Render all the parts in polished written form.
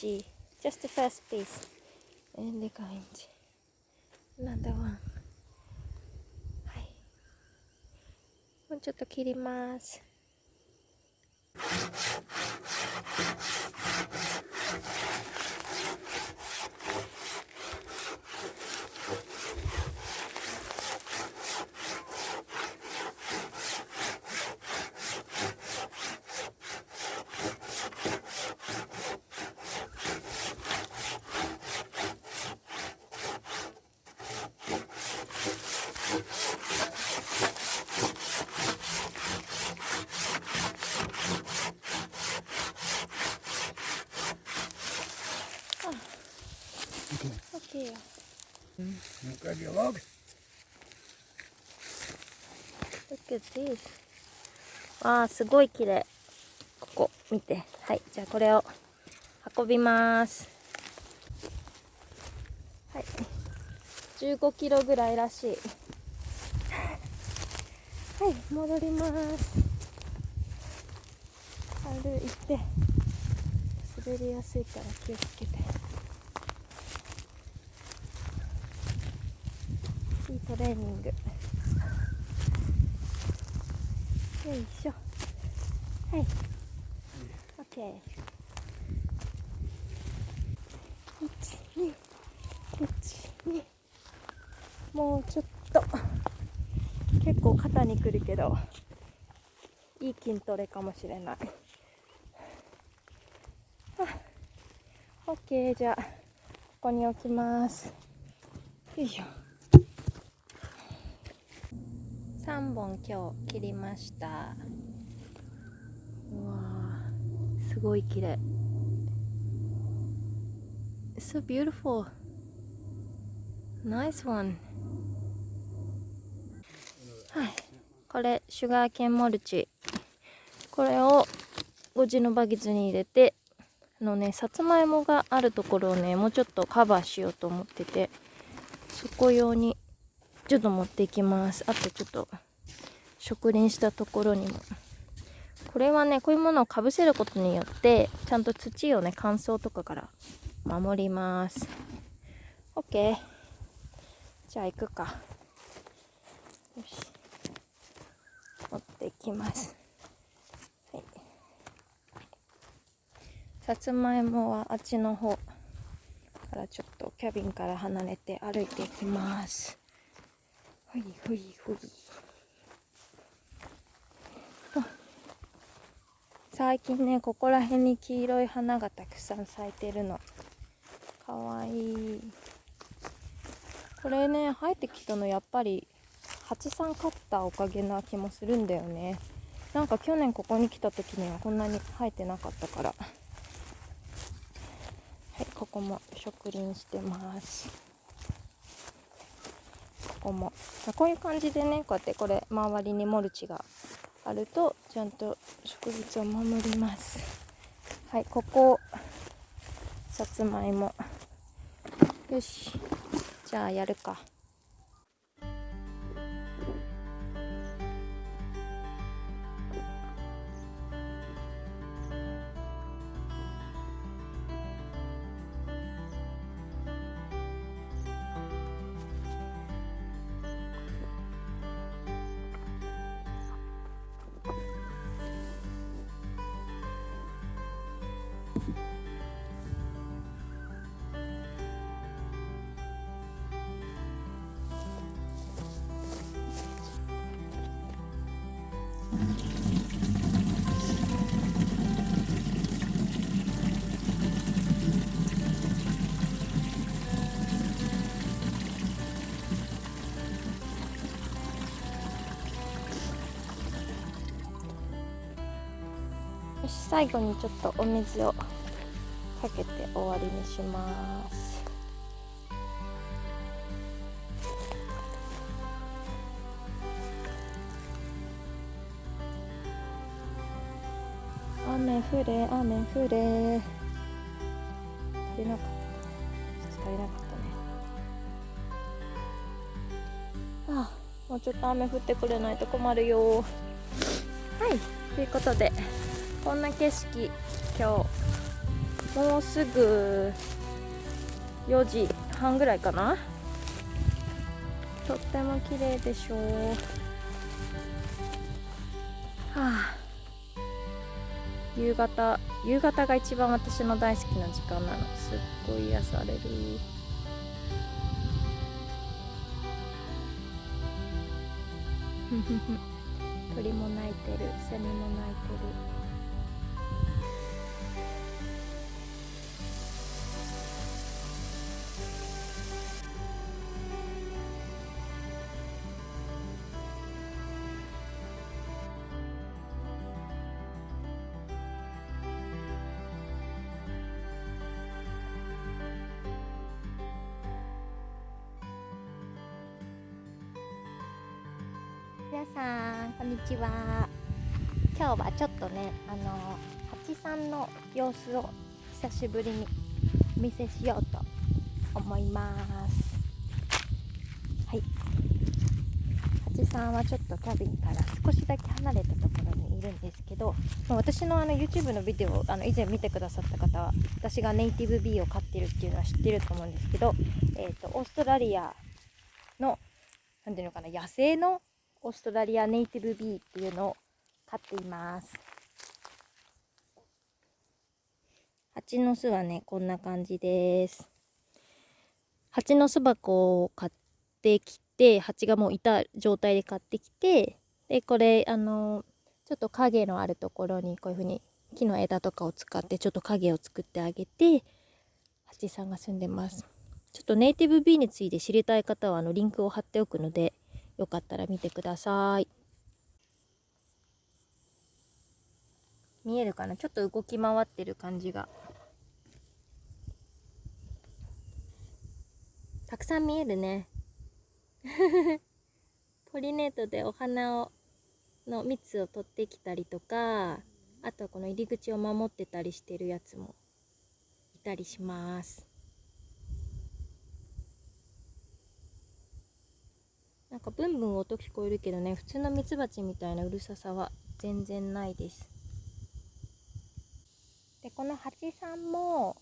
see just the first piece and the kind another one。 はい、もうちょっと切ります。OK よ。Grab your log. Look at this。 わあ、すごい綺麗。ここ見て。はい、じゃあこれを運びます。はい、15キロぐらいらしい。はい、戻ります。歩いて滑りやすいから気をつけて。いいトレーニング。よいしょ。はい、 OK。 1、2、もうちょっと。結構肩にくるけどいい筋トレかもしれない。OK、 じゃあここに置きます。よいしょ。3本今日切りました。うわー、すごい綺麗。 So beautiful. Nice one。 はい、これシュガーケンモルチ。これを5時のバケツに入れてさつまいもがあるところをね、もうちょっとカバーしようと思ってて、そこ用にちょっと持っていきます。あとちょっと植林したところにも。これはね、こういうものをかぶせることによってちゃんと土をね、乾燥とかから守ります。 OK、 じゃあ行くか。よし、持っていきます。はい、さつまいもはあっちの方からちょっとキャビンから離れて歩いていきます。ほいほいほい。最近ね、ここら辺に黄色い花がたくさん咲いてるの。かわいい。これね、生えてきたのやっぱり蜂さん飼ったおかげな気もするんだよね。なんか去年ここに来た時にはこんなに生えてなかったから。はい、ここも植林してます。ここもこういう感じでね、こうやってこれ周りにモルチがあるとちゃんと植物を守ります。はい、ここさつまいも。よし、じゃあやるか。よし、最後にちょっとお水をかけて終わりにします。雨降れ雨降れ。足りなかった。ちょっと足りなかったね。ああ、もうちょっと雨降ってくれないと困るよ。はい、ということでこんな景色今日もうすぐ4時半ぐらいかな。とっても綺麗でしょう。はあ、夕方が一番私の大好きな時間なの。すっごい癒される。鳥も鳴いてる、セミも鳴いてる。皆さんこんにちは。今日はちょっとね八三の様子を久しぶりにお見せしようと思います。はい、八三はちょっとキャビンから少しだけ離れたところにいるんですけど、私のYouTube のビデオを以前見てくださった方は、私がネイティブビーを飼ってるっていうのは知ってると思うんですけど、オーストラリアのなんていうのかな、野生のオーストラリアネイティブビーっていうのを飼っています。蜂の巣はねこんな感じです。蜂の巣箱を買ってきて、蜂がもういた状態で買ってきて、でこれちょっと影のあるところにこういう風に木の枝とかを使ってちょっと影を作ってあげて、蜂さんが住んでます。ちょっとネイティブビーについて知りたい方はリンクを貼っておくので、よかったら見てください。見えるかな、ちょっと動き回ってる感じがたくさん見えるね。ポリネートでお花の蜜を取ってきたりとか、あとこの入り口を守ってたりしてるやつもいたりします。なんかブンブン音聞こえるけどね、普通のミツバチみたいなうるささは全然ないです。でこの蜂さんも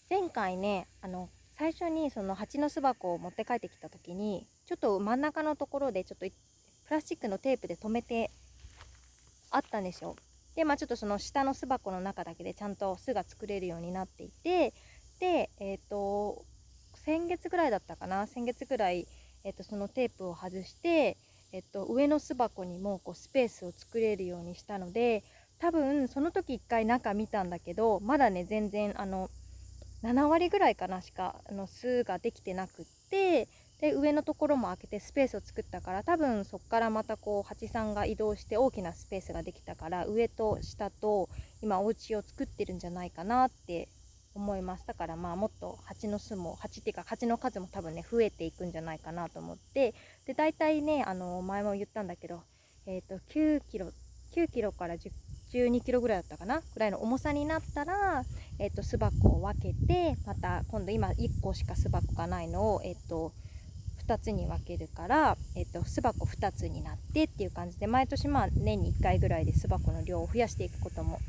前回ね最初にその蜂の巣箱を持って帰ってきた時に、ちょっと真ん中のところでちょっとプラスチックのテープで留めてあったんですよ。でちょっとその下の巣箱の中だけでちゃんと巣が作れるようになっていて、で先月ぐらいだったかな、先月ぐらい、そのテープを外して、上の巣箱にもこうスペースを作れるようにしたので、多分その時1回中見たんだけど、まだね全然7割ぐらいかなしか巣ができてなくって、で上のところも開けてスペースを作ったから、多分そこからまたこう蜂さんが移動して大きなスペースができたから、上と下と今お家を作ってるんじゃないかなって思います。だからもっと蜂の巣も蜂っていうか蜂の数も多分ね増えていくんじゃないかなと思って、で大体ね前も言ったんだけど、9キロから12キロぐらいだったかなぐらいの重さになったら、巣箱を分けて、また今度今1個しか巣箱がないのを2つに分けるから、巣箱2つになってっていう感じで、毎年年に1回ぐらいで巣箱の量を増やしていくことも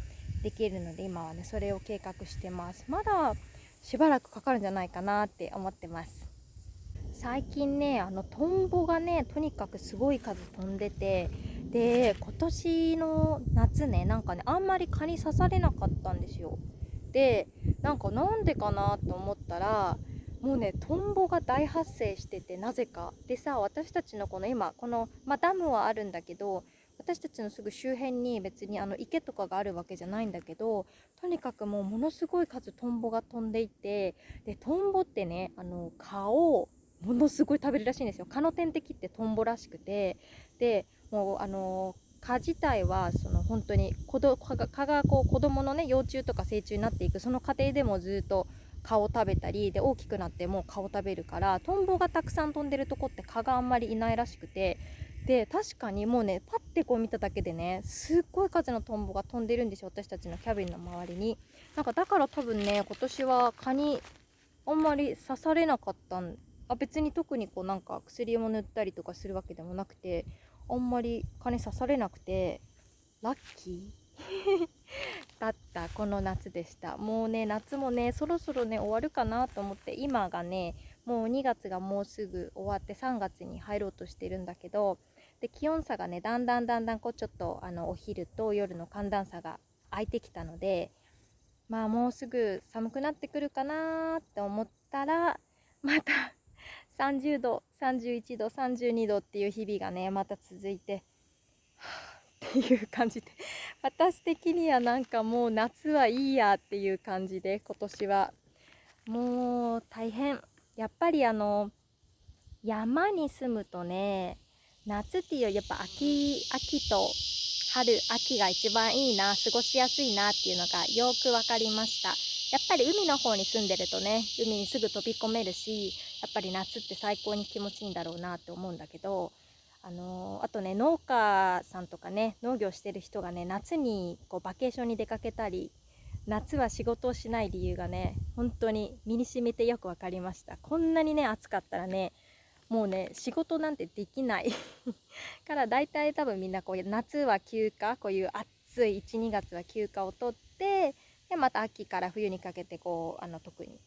できるので、今はねそれを計画してます。まだしばらくかかるんじゃないかなって思ってます。最近ねトンボがねとにかくすごい数飛んでて、で今年の夏ねなんかねあんまり蚊に刺されなかったんですよ。でなんでかなと思ったら、もうねトンボが大発生してて、なぜかでさ、私たちのこの今この、ダムはあるんだけど、私たちのすぐ周辺に別に池とかがあるわけじゃないんだけど、とにかくもうものすごい数トンボが飛んでいて、でトンボってね蚊をものすごい食べるらしいんですよ。蚊の天敵ってトンボらしくて、でもう蚊自体はその本当に蚊がこう子供のね幼虫とか成虫になっていくその過程でもずっと蚊を食べたりで、大きくなっても蚊を食べるから、トンボがたくさん飛んでるとこって蚊があんまりいないらしくて、で確かにもうねパッてこう見ただけでねすっごい数のトンボが飛んでるんですよ、私たちのキャビンの周りに。だから多分ね今年は蚊にあんまり刺されなかった別に特にこう薬を塗ったりとかするわけでもなくて、あんまり蚊に刺されなくてラッキーだったこの夏でした。もうね、夏もね、そろそろね、終わるかなと思って、今がね、もう2月がもうすぐ終わって3月に入ろうとしてるんだけど、で、気温差がね、だんだんこうちょっとお昼と夜の寒暖差が空いてきたので、まあもうすぐ寒くなってくるかなって思ったら、また30度、31度、32度っていう日々がね、また続いて、っていう感じで、私的にはなんかもう夏はいいやっていう感じで、今年はもう大変。やっぱり山に住むとね、夏っていうよりやっぱ秋と秋が一番いいな、過ごしやすいなっていうのがよくわかりました。やっぱり海の方に住んでるとね、海にすぐ飛び込めるし、やっぱり夏って最高に気持ちいいんだろうなって思うんだけど、あとね、農家さんとかね、農業してる人がね、夏にこうバケーションに出かけたり、夏は仕事をしない理由がね、本当に身に染みてよくわかりました。こんなにね、暑かったらね、もうね、仕事なんてできないから大体多分みんなこう夏は休暇、こういう暑い1、2月は休暇を取って、でまた秋から冬にかけてこう特に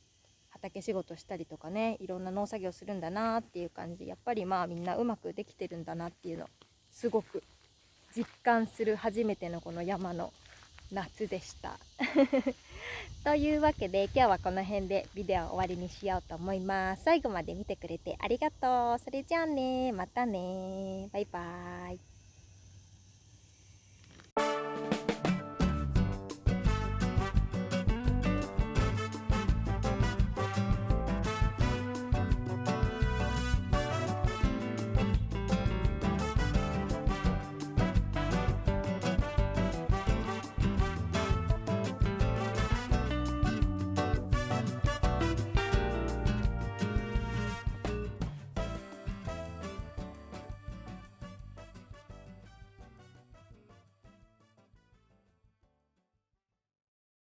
畑仕事したりとかね、いろんな農作業するんだなっていう感じ、やっぱりまあみんなうまくできてるんだなっていうのすごく実感する初めてのこの山の夏でしたというわけで今日はこの辺でビデオを終わりにしようと思います。最後まで見てくれてありがとう。それじゃあね、またね、バイバーイ。